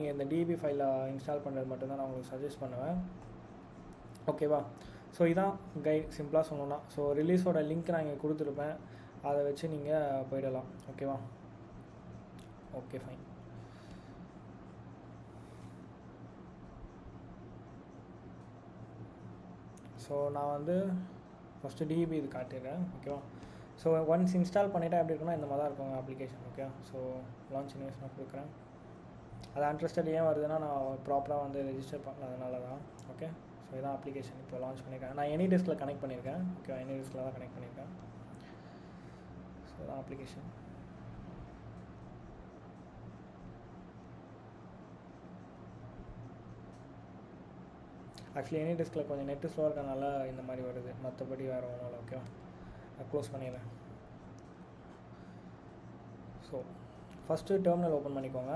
நீங்கள் இந்த டிபி ஃபைலை இன்ஸ்டால் பண்ணுறது மட்டும்தான் நான் உங்களுக்கு சஜஸ்ட் பண்ணுவேன். ஓகேவா? ஸோ இதான் கைட், சிம்பிளாக சொல்லணும்னா. ஸோ ரிலீஸோட லிங்க் நான் இங்கே கொடுத்துருப்பேன், அதை வச்சு நீங்கள் போயிடலாம். ஓகேவா? Okay fine. ஸோ நான் வந்து ஃபஸ்ட்டு டிபி இது காட்டிடுறேன். ஓகேவா? ஸோ ஒன்ஸ் இன்ஸ்டால் பண்ணிவிட்டா எப்படி இருக்குன்னா இந்த மாதிரி தான் இருக்கும் application. Okay, so launch invest நான் கொடுக்குறேன். அது அன்ட்ரஸ்டட் ஏன் வருதுன்னா நான் ப்ராப்பராக வந்து ரெஜிஸ்டர் பண்ணதுனால தான். ஓகே, ஸோ இதான் அப்ளிகேஷன் இப்போ லான்ச் பண்ணியிருக்கேன். நான் எனி டெஸ்கில் கனெக்ட் பண்ணியிருக்கேன். ஓகே, எனி டெஸ்கில் தான் கனெக்ட் பண்ணியிருக்கேன். ஸோ இதான் அப்ளிகேஷன். ஆக்சுவலி எனி டெஸ்கில் கொஞ்சம் நெட்டு ஸ்லோவாக இருக்கனால இந்த மாதிரி வருது, மற்றபடி வேறு ஒன்றும் இல்லை. ஓகேவா? நான் க்ளோஸ் பண்ணிடுறேன். ஸோ ஃபஸ்ட்டு டெர்மினல் ஓப்பன் பண்ணிக்கோங்க.